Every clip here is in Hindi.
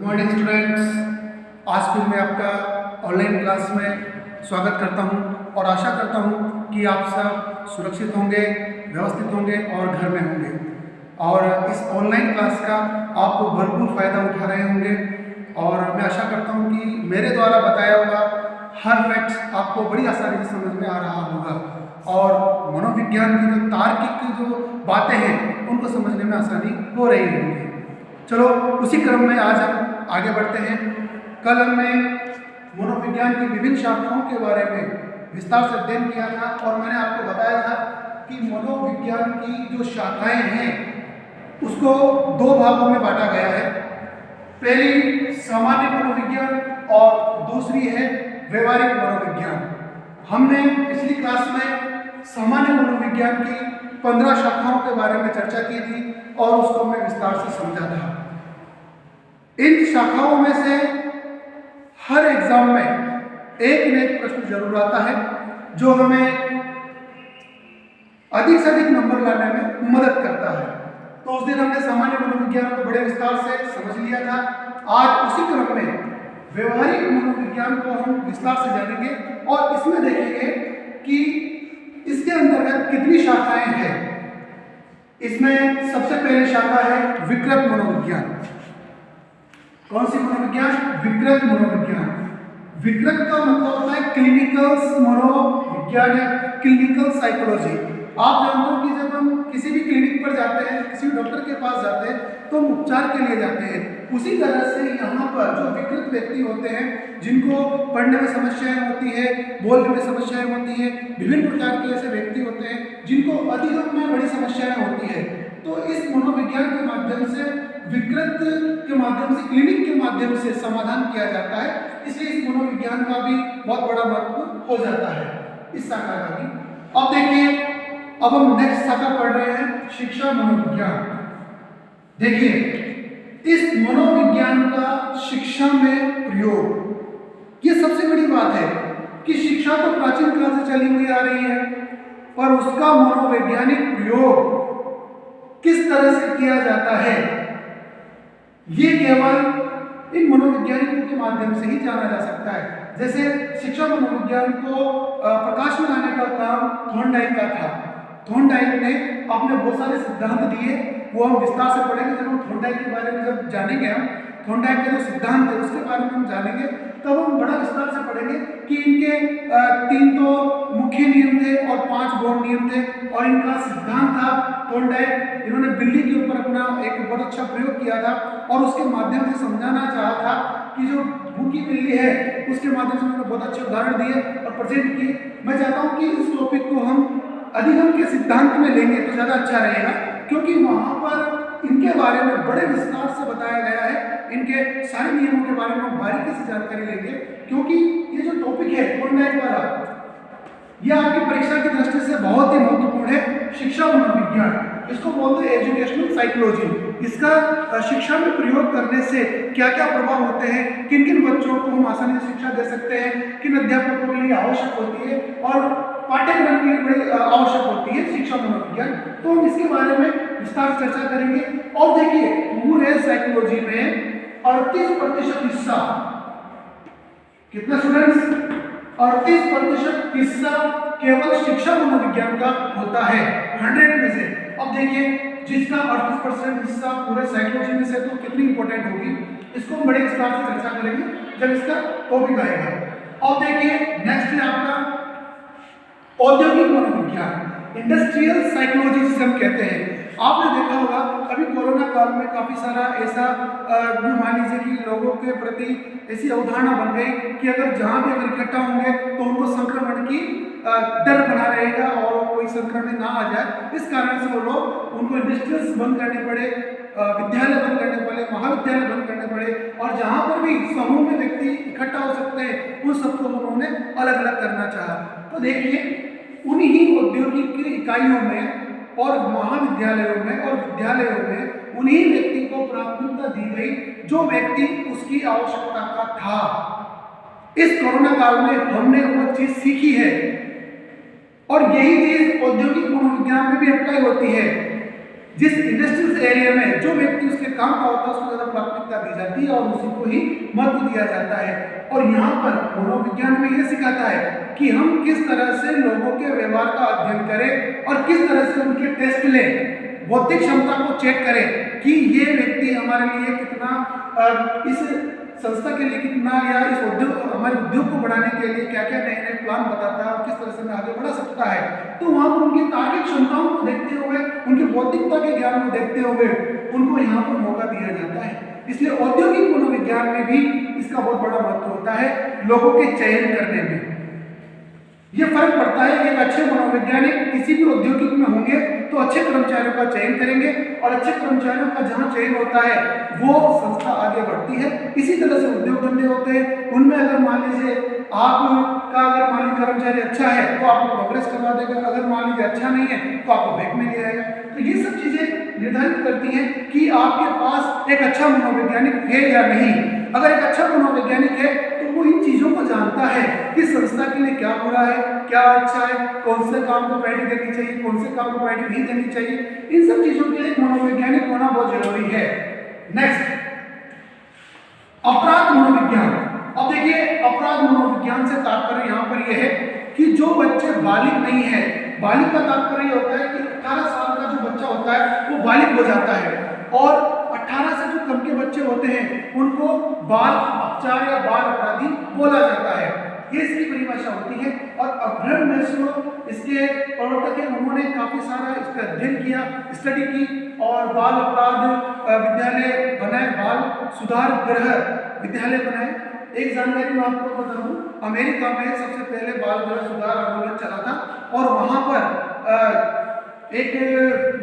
मॉर्निंग स्टूडेंट्स, आज फिर मैं आपका ऑनलाइन क्लास में स्वागत करता हूं और आशा करता हूं कि आप सब सुरक्षित होंगे, व्यवस्थित होंगे और घर में होंगे और इस ऑनलाइन क्लास का आपको भरपूर फ़ायदा उठा रहे होंगे। और मैं आशा करता हूं कि मेरे द्वारा बताया हुआ हर फैक्ट्स आपको बड़ी आसानी से समझ में आ रहा होगा और मनोविज्ञान की जो तार्किक जो बातें हैं उनको समझने में आसानी हो रही होगी। चलो उसी क्रम में आज हम आगे बढ़ते हैं। कल हमने मनोविज्ञान की विभिन्न शाखाओं के बारे में विस्तार से अध्ययन किया था और मैंने आपको बताया था कि मनोविज्ञान की जो शाखाएं हैं उसको दो भागों में बांटा गया है। पहली सामान्य मनोविज्ञान और दूसरी है व्यवहारिक मनोविज्ञान। हमने पिछली क्लास में सामान्य मनोविज्ञान की 15 शाखाओं के बारे में चर्चा की थी और उसको मैं विस्तार से समझा था। इन शाखाओं में से हर एग्जाम में एक न एक प्रश्न जरूर आता है जो हमें अधिक से अधिक नंबर लाने में मदद करता है। तो उस दिन हमने सामान्य मनोविज्ञान को बड़े विस्तार से समझ लिया था। आज उसी क्रम में व्यवहारिक मनोविज्ञान को हम विस्तार से जानेंगे और इसमें देखेंगे कि इसके अंतर्गत कितनी शाखाएं हैं। इसमें सबसे पहली शाखा है विकृत मनोविज्ञान। कौन सी मनोविज्ञान? विकृत मनोविज्ञान। विकृत का मतलब होता है क्लिनिकल मनोविज्ञान या क्लिनिकल साइकोलॉजी। आप जानते हो कि जब हम किसी भी क्लिनिक पर जाते हैं, किसी डॉक्टर के पास जाते हैं तो हम उपचार के लिए जाते हैं। उसी तरह से यहाँ पर जो विकृत व्यक्ति होते हैं जिनको पढ़ने में समस्याएं होती है, बोलने में समस्याएं होती है, विभिन्न प्रकार के ऐसे व्यक्ति होते हैं जिनको अधिगम में बड़ी समस्याएं होती है, तो इस मनोविज्ञान के माध्यम से विकृत के माध्यम से क्लिनिक के माध्यम से समाधान किया जाता है। इसलिए इस मनोविज्ञान का भी बहुत बड़ा महत्व हो जाता है, इस शाखा का भी। अब देखिए, अब हम नेक्स्ट शाखा पढ़ रहे हैं शिक्षा मनोविज्ञान। देखिए, इस मनोविज्ञान का शिक्षा में प्रयोग, ये सबसे बड़ी बात है कि शिक्षा तो प्राचीन काल से चली हुई आ रही है, पर उसका मनोवैज्ञानिक प्रयोग किस तरह से किया जाता है ये केवल इन मनोवैज्ञानिकों के माध्यम से ही जाना जा सकता है। जैसे शिक्षा मनोविज्ञान को प्रकाश में लाने का काम थॉर्नडाइक का था। थॉर्नडाइक ने अपने बहुत सारे सिद्धांत दिए, वो हम विस्तार से पढ़ेंगे जब हम थॉर्नडाइक के बारे में जब जानेंगे। हम थॉर्नडाइक के जो सिद्धांत है उसके बारे में हम जानेंगे, तब हम बड़ा विस्तार से पढ़ेंगे कि इनके 3 तो मुख्य नियम थे और 5 गौण नियम थे और इनका सिद्धांत था थॉर्नडाइक। इन्होंने बिल्ली के ऊपर अपना एक बहुत अच्छा प्रयोग किया था और उसके माध्यम से समझाना चाहा था कि जो भूखी बिल्ली है उसके माध्यम से उन्होंने बहुत अच्छे उदाहरण दिए और प्रेजेंट किए। मैं चाहता हूँ कि इस टॉपिक को हम अधिगम के सिद्धांत में लेंगे तो ज़्यादा अच्छा रहेगा, क्योंकि वहाँ पर इनके बारे में बड़े विस्तार से बताया गया है। इनके सारे नियमों के बारे में हम बारीकी से जानकारी लेंगे, क्योंकि ये जो टॉपिक है थॉर्नडाइक वाला, यह आपकी परीक्षा की दृष्टि से बहुत ही महत्वपूर्ण है। शिक्षा मनोविज्ञान, इसको बोलते हैं एजुकेशनल साइकोलॉजी। इसका शिक्षा में प्रयोग करने से क्या क्या प्रभाव होते हैं, किन किन बच्चों को हम आसानी से शिक्षा दे सकते हैं, किन अध्यापकों के लिए आवश्यक होती है और पाठ्यक्रम के लिए बड़ी आवश्यक होती है शिक्षा मनोविज्ञान। तो हम इसके बारे में विस्तार से चर्चा करेंगे। और देखिए, पूरे साइकोलॉजी में 38% हिस्सा, कितना स्टूडेंट्स? 38% हिस्सा केवल शिक्षा मनोविज्ञान का होता है 100 में से। अब देखिए, जिसका 38% हिस्सा पूरे साइकोलॉजी में से, तो कितनी इंपॉर्टेंट होगी, इसको हम बड़े विस्तार से चर्चा करेंगे जब इसका टॉपिक आएगा। अब देखिए, नेक्स्ट है आपका औद्योगिक मनोविज्ञान, इंडस्ट्रियल साइकोलॉजी जिसे हम कहते हैं। आपने देखा होगा अभी कोरोना काल में काफ़ी सारा ऐसा मान लीजिए कि लोगों के प्रति ऐसी अवधारणा बन गई कि अगर जहाँ भी अगर इकट्ठा होंगे तो उनको संक्रमण की डर बना रहेगा और कोई संक्रमण ना आ जाए। इस कारण से वो लोग, उनको इंडस्ट्रीज बंद करने पड़े, विद्यालय बंद करने पड़े, महाविद्यालय बंद करने पड़े और जहाँ पर भी समूह में व्यक्ति इकट्ठा हो सकते हैं उन सबको उन्होंने अलग अलग करना चाहा। तो देखिए, उन्हीं औद्योगिक इकाइयों में और महाविद्यालयों में और विद्यालयों में उन्हीं व्यक्ति को प्राथमिकता दी गई जो व्यक्ति उसकी आवश्यकता का था। इस कोरोना काल में हमने वो चीज सीखी है और यही चीज औद्योगिक मनोविज्ञान में भी अप्लाई होती है। जिस इंडस्ट्रियल एरिया में जो व्यक्ति उसके काम का होता है उसको ज़्यादा प्राथमिकता दी जाती है और उसी को ही महत्व दिया जाता है। और यहाँ पर मनोविज्ञान में ये सिखाता है कि हम किस तरह से लोगों के व्यवहार का अध्ययन करें और किस तरह से उनके टेस्ट लें, बौद्धिक क्षमता को चेक करें कि ये व्यक्ति हमारे लिए कितना, इस संस्था के लिए कितना, या इस उद्योग, हमारे उद्योग को बढ़ाने के लिए क्या क्या नए नए प्लान बताता है और किस तरह से मैं आगे बढ़ा सकता है। तो वहाँ पर उनकी तार्किक क्षमताओं को देखते हुए, उनकी बौद्धिकता के ज्ञान को देखते हुए उनको यहाँ पर मौका दिया जाता है। इसलिए औद्योगिक मनोविज्ञान में भी इसका बहुत बड़ा महत्व होता है लोगों के चयन करने में। ये फर्क पड़ता है कि एक अच्छे मनोवैज्ञानिक किसी भी औद्योगिक में होंगे तो अच्छे कर्मचारियों का चयन करेंगे और अच्छे कर्मचारियों का जहाँ चयन होता है वो संस्था आगे बढ़ती है। इसी तरह से उद्योग धंधे होते हैं, उनमें अगर मान लीजिए आपका अगर मान लीजिए कर्मचारी अच्छा है तो आपको प्रोग्रेस करवा देगा, अगर मान लीजिए अच्छा नहीं है तो आपको बैक में ले आएगा। तो ये सब चीजें निर्धारित करती हैं कि आपके पास एक अच्छा मनोवैज्ञानिक है या नहीं। अगर एक अच्छा मनोवैज्ञानिक है तो वो इन चीजों को जानता है कि संस्था के लिए क्या बुरा है, क्या अच्छा है, कौन से काम को प्रायोरिटी देनी चाहिए, कौन से काम को प्रायोरिटी नहीं देनी चाहिए। इन सब चीजों के लिए एक मनोवैज्ञानिक होना बहुत जरूरी है। नेक्स्ट, अपराध मनोविज्ञान। अब देखिए, अपराध मनोविज्ञान से तात्पर्य यहाँ पर यह है कि जो बच्चे बालिग नहीं है, बालिग का तात्पर्य होता है कि 18 साल का जो बच्चा होता है वो बालिग हो जाता है, और 18 से जो कम के बच्चे होते हैं उनको बाल अपचार या बाल अपराधी बोला जाता है। ये इसकी परिभाषा होती है। और अब्राहम मैस्लो इसके प्रवर्तक हैं, उन्होंने काफी सारा इस पर अध्ययन किया, स्टडी की और बाल अपराध विद्यालय बनाए, बाल सुधार गृह विद्यालय बनाए। एक जानकारी मैं आपको बता दूं, अमेरिका में सबसे पहले बाल गृह सुधार आंदोलन चला था और वहां पर एक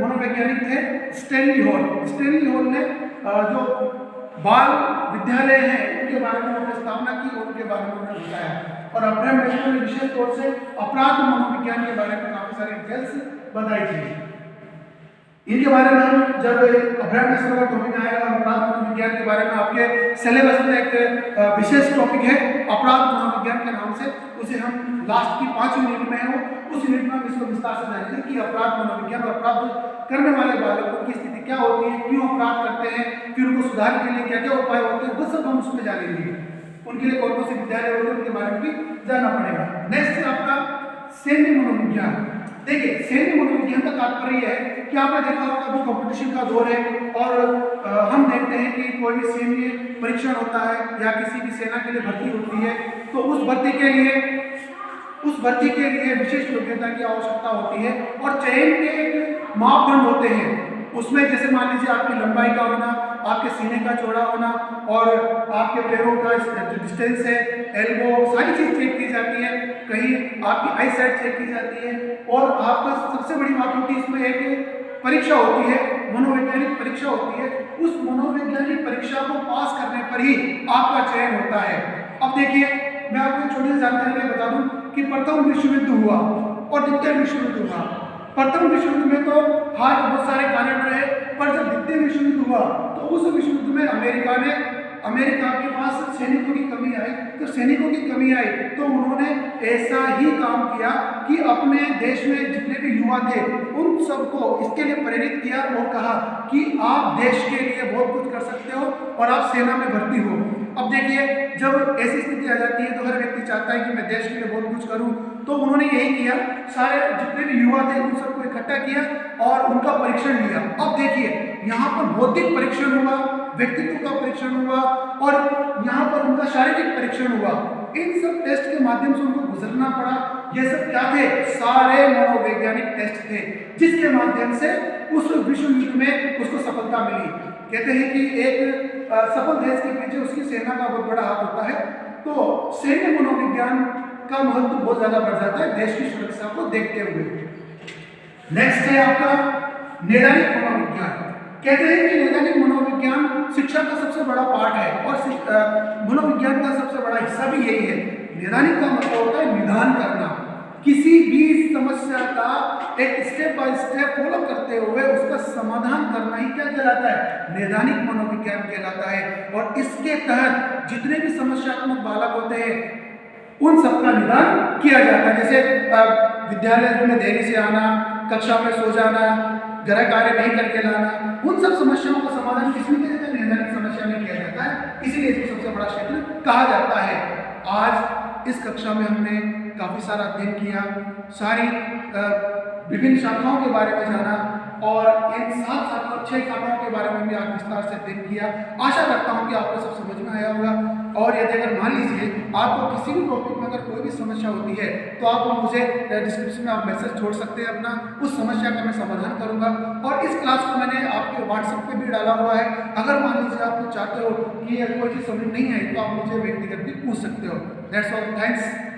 मनोवैज्ञानिक थे स्टैनली हॉल। स्टैनली हॉल ने जो बाल विद्यालय हैं उनके बारे में उन्होंने स्थापना की और उनके बारे में उन्होंने बताया। और अब्राहम मैस्लो ने विशेष तौर से अपराध मनोविज्ञान के बारे में काफी सारी डिटेल्स बताई थी। इनके बारे में हम जब अब्राहम मैस्लो का टॉपिक आएगा और अपराध मनोविज्ञान के बारे में आपके सिलेबस में एक विशेष टॉपिक है अपराध मनोविज्ञान के नाम से, उसे हम लास्ट की 5 यूनिट में है, उस यूनिट में हम इसको विस्तार से जानेंगे कि अपराध मनोविज्ञान और अपराध करने वाले बालकों की स्थिति क्या होती है, क्यों अपराध करते हैं, फिर उनको सुधार के लिए क्या क्या उपाय होते हैं, वो सब हम उसमें जानेंगे। उनके लिए कौन कौन से विद्यालय होते हैं उनके बारे में भी जानना पड़ेगा। नेक्स्ट है आपका सैन्य मनोविज्ञान। देखिए, सैन्य मनोविज्ञान का तात्पर्य है कि आपने देखा होगा अभी कंपटीशन का दौर है और हम देखते हैं कि कोई भी सैन्य परीक्षण होता है या किसी भी सेना के लिए भर्ती होती है तो उस भर्ती के लिए विशेष योग्यता की आवश्यकता होती है और चयन के मापदंड होते हैं। उसमें जैसे मान लीजिए आपकी लंबाई का होना, आपके सीने का चौड़ा होना और आपके पैरों का जो डिस्टेंस है, एल्बो, सारी चीज चेक की जाती है। कहीं आपकी आई साइट चेक की जाती है और आपका सबसे बड़ी बात होती है इसमें एक परीक्षा होती है, मनोवैज्ञानिक परीक्षा होती है। उस मनोवैज्ञानिक परीक्षा को पास करने पर ही आपका चयन होता है। अब देखिए, मैं आपको छोटी सी जानकारी में बता दूं कि प्रथम विश्व युद्ध हुआ और द्वितीय विश्व युद्ध हुआ। प्रथम विश्व युद्ध में तो हार बहुत सारे कारण रहे, पर जब द्वितीय विश्व युद्ध हुआ तो उस विश्व युद्ध में अमेरिका के पास सैनिकों की कमी आई। तो सैनिकों की कमी आई तो उन्होंने ऐसा ही काम किया कि अपने देश में जितने भी युवा थे उन सबको इसके लिए प्रेरित किया और कहा कि आप देश के लिए बहुत कुछ कर सकते हो और आप सेना में भर्ती हो। अब देखिए, जब ऐसी स्थिति आ जाती है तो हर व्यक्ति चाहता है कि मैं देश के लिए बहुत कुछ करूं, तो उन्होंने यही किया, सारे जितने भी युवा थे उन सबको इकट्ठा किया और उनका परीक्षण लिया। अब देखिए, यहाँ पर बौद्धिक परीक्षण हुआ, व्यक्तित्व का परीक्षण हुआ और यहाँ पर उनका शारीरिक परीक्षण हुआ। इन सब टेस्ट के माध्यम से उनको गुजरना पड़ा। ये सब क्या थे? सारे मनोवैज्ञानिक टेस्ट थे, जिसके माध्यम से उस विश्व युद्ध में उसको सफलता मिली। कहते हैं कि एक सफल देश के पीछे उसकी सेना का बहुत बड़ा हाथ होता है। तो सैन्य मनोविज्ञान का महत्व बहुत ज्यादा बढ़ जाता है देश की सुरक्षा को देखते हुए। नेक्स्ट है आपका नैदानिक मनोविज्ञान। कहते हैं कि नैदानिक मनोविज्ञान शिक्षा का सबसे बड़ा पार्ट है और मनोविज्ञान का सबसे बड़ा हिस्सा भी यही है। नैदानिक का मतलब होता है निदान करना, किसी भी समस्या का एक स्टेप बाय स्टेप फॉलो करते हुए उसका समाधान करना ही क्या कहलाता है? नैदानिक मनोविज्ञान कहलाता है। और इसके तहत जितने भी समस्यात्मक बालक होते हैं उन सबका निदान किया जाता है। जैसे विद्यालय में देरी से आना, कक्षा में सो जाना, गृह कार्य नहीं करके लाना, उन सब समस्याओं का समाधान किसमें किया जाता है? निर्धारित समस्या में किया जाता है। इसीलिए इसको सबसे बड़ा क्षेत्र कहा जाता है। आज इस कक्षा में हमने काफ़ी सारा अध्ययन किया, सारी विभिन्न शाखाओं के बारे में जाना और इन 7 शाखाओं 6 शाखाओं के बारे में भी आज विस्तार से अध्ययन किया। आशा करता हूँ कि आपको सब समझ में आया होगा। और यदि अगर मान लीजिए आपको किसी भी टॉपिक में अगर कोई भी समस्या होती है तो आप मुझे डिस्क्रिप्शन में आप मैसेज छोड़ सकते हैं अपना, उस समस्या का मैं समाधान करूंगा। और इस क्लास को मैंने आपके व्हाट्सएप पे भी डाला हुआ है। अगर मान लीजिए आप चाहते हो कि कोई चीज़ समझ नहीं आई तो आप मुझे व्यक्तिगत भी पूछ सकते हो। That's all, thanks.